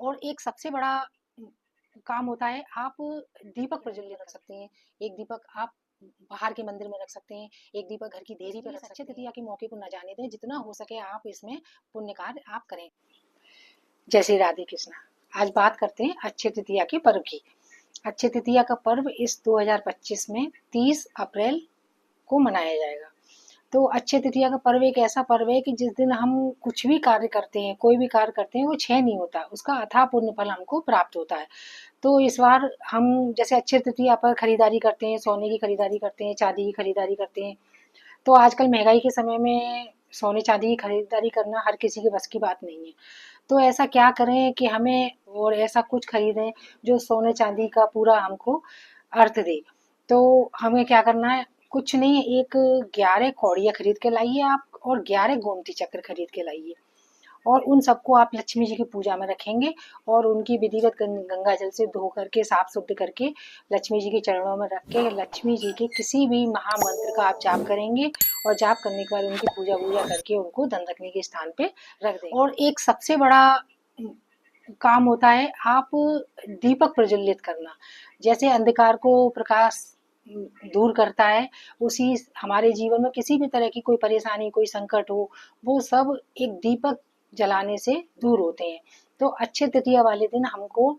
और एक सबसे बड़ा काम होता है, आप दीपक प्रज्वलित रख सकते हैं। एक दीपक आप बाहर के मंदिर में रख सकते हैं, एक दीपक घर की देहरी पर रख सकते हैं। अक्षय तृतीया के मौके को न जाने दें, जितना हो सके आप इसमें पुण्य कार्य आप करें। जय श्री राधे कृष्ण। आज बात करते हैं अक्षय तृतीया के पर्व की। अक्षय तृतीया का पर्व इस 2025 में 30 अप्रैल को मनाया जाएगा। तो अक्षय तृतीया का पर्व एक ऐसा पर्व है कि जिस दिन हम कुछ भी कार्य करते हैं, कोई भी कार्य करते हैं, वो क्षय नहीं होता, उसका अथाह पुण्य फल हमको प्राप्त होता है। तो इस बार हम जैसे अक्षय तृतीया पर खरीदारी करते हैं, सोने की खरीदारी करते हैं, चांदी की खरीदारी करते हैं। तो आजकल महंगाई के समय में सोने चांदी की खरीदारी करना हर किसी के बस की बात नहीं है। तो ऐसा क्या करें कि हमें और ऐसा कुछ खरीदें जो सोने चांदी का पूरा हमको अर्थ दे। तो हमें क्या करना है, कुछ नहीं, एक 11 कौड़ियाँ खरीद के लाइए आप, और 11 गोमती चक्र खरीद के लाइए, और उन सबको आप लक्ष्मी जी की पूजा में रखेंगे और उनकी विधिवत गंगा जल से धो करके साफ शुद्ध करके लक्ष्मी जी के चरणों में रख के लक्ष्मी जी के किसी भी महामंत्र का आप जाप करेंगे, और जाप करने के बाद उनकी पूजा वूजा करके उनको धन रखने के स्थान पे रख देंगे। और एक सबसे बड़ा काम होता है, आप दीपक प्रज्वलित करना। जैसे अंधकार को प्रकाश दूर करता है, उसी हमारे जीवन में किसी भी तरह की कोई परेशानी, कोई संकट हो, वो सब एक दीपक जलाने से दूर होते हैं। तो अक्षय तृतीया वाले दिन हमको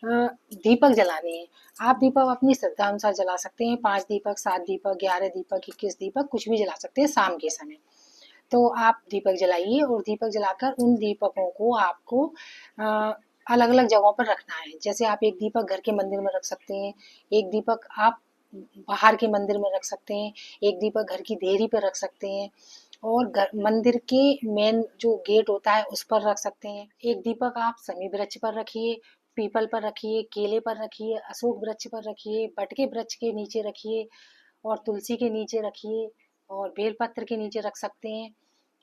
दीपक जलाने हैं। आप दीपक अपनी श्रद्धा अनुसार जला सकते हैं, 5 दीपक, 7 दीपक, 11 दीपक, 21 दीपक, कुछ भी जला सकते हैं शाम के समय। तो आप दीपक जलाइए, और दीपक जलाकर उन दीपकों को आपको अलग अलग जगहों पर रखना है। जैसे आप एक दीपक घर के मंदिर में रख सकते हैं, एक दीपक आप बाहर के मंदिर में रख सकते हैं, एक दीपक घर की देहरी पर रख सकते हैं, और मंदिर के मेन जो गेट होता है उस पर रख सकते हैं। एक दीपक आप समी वृक्ष पर रखिए, पीपल पर रखिए, केले पर रखिए, अशोक वृक्ष पर रखिए, बट के वृक्ष के नीचे रखिए, और तुलसी के नीचे रखिए, और बेलपत्र के नीचे रख सकते हैं,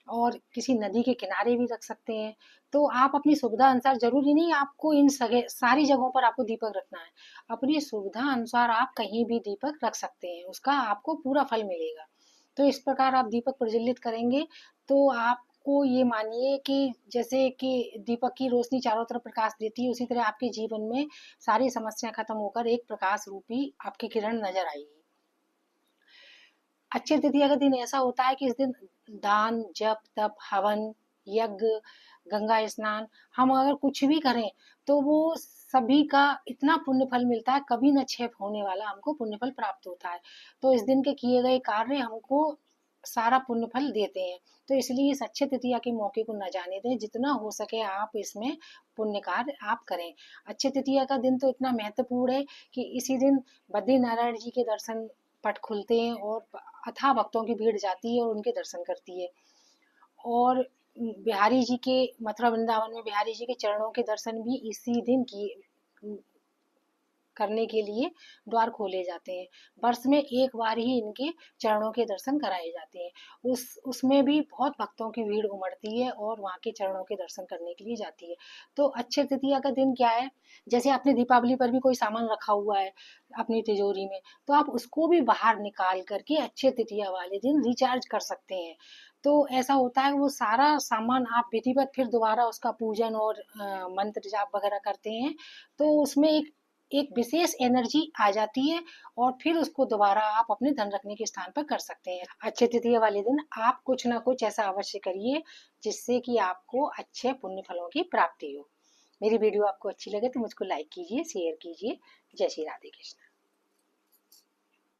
और किसी नदी के किनारे भी रख सकते हैं। तो आप अपनी सुविधा अनुसार, जरूरी नहीं आपको इन सारी जगहों पर आपको दीपक रखना है, अपनी सुविधा अनुसार आप कहीं भी दीपक रख सकते हैं, उसका आपको पूरा फल मिलेगा। तो इस प्रकार आप दीपक प्रज्वलित करेंगे तो आपको ये मानिए कि जैसे कि दीपक की रोशनी चारों तरफ प्रकाश देती है, उसी तरह आपके जीवन में सारी समस्याएं खत्म होकर एक प्रकाश रूपी आपकी किरण नजर आएगी। अक्षय तृतीया का दिन ऐसा होता है कि इस दिन दान, जप, तप, हवन, यज्ञ, गंगा स्नान, हम अगर कुछ भी करें तो वो सभी का इतना पुण्य फल मिलता है, कभी न क्षय होने वाला हमको पुण्य फल प्राप्त होता है। तो इस दिन के किए गए कार्य हमको सारा पुण्य फल देते हैं। तो इसलिए इस अक्षय तृतीया के मौके को न जाने दें, जितना हो सके आप इसमें पुण्य कार्य आप करें। अक्षय तृतीया का दिन तो इतना महत्वपूर्ण है कि इसी दिन बद्री नारायण जी के दर्शन पट खुलते हैं, और अथाह भक्तों की भीड़ जाती है और उनके दर्शन करती है। और बिहारी जी के, मथुरा वृंदावन में बिहारी जी के चरणों के दर्शन भी इसी दिन किए करने के लिए द्वार खोले जाते हैं। वर्ष में एक बार ही इनके चरणों के दर्शन कराए जाते हैं। उसमें भी बहुत भक्तों की भीड़ उमड़ती है और वहाँ के चरणों के दर्शन करने के लिए जाती है। तो अक्षय तृतीया का दिन क्या है, जैसे आपने दीपावली पर भी कोई सामान रखा हुआ है अपनी तिजोरी में, तो आप उसको भी बाहर निकाल करके अक्षय तृतीया वाले दिन रिचार्ज कर सकते हैं। तो ऐसा होता है वो सारा सामान आप विधिवत फिर दोबारा उसका पूजन और मंत्र जाप वगैरह करते हैं, तो उसमें एक एक विशेष एनर्जी आ जाती है, और फिर उसको दोबारा आप अपने धन रखने के स्थान पर कर सकते हैं। अक्षय तृतीया वाले दिन आप कुछ ना कुछ ऐसा अवश्य करिए जिससे कि आपको अच्छे पुण्य फलों की प्राप्ति हो। मेरी वीडियो आपको अच्छी लगे तो मुझको लाइक कीजिए, शेयर कीजिए। जय श्री राधे कृष्ण।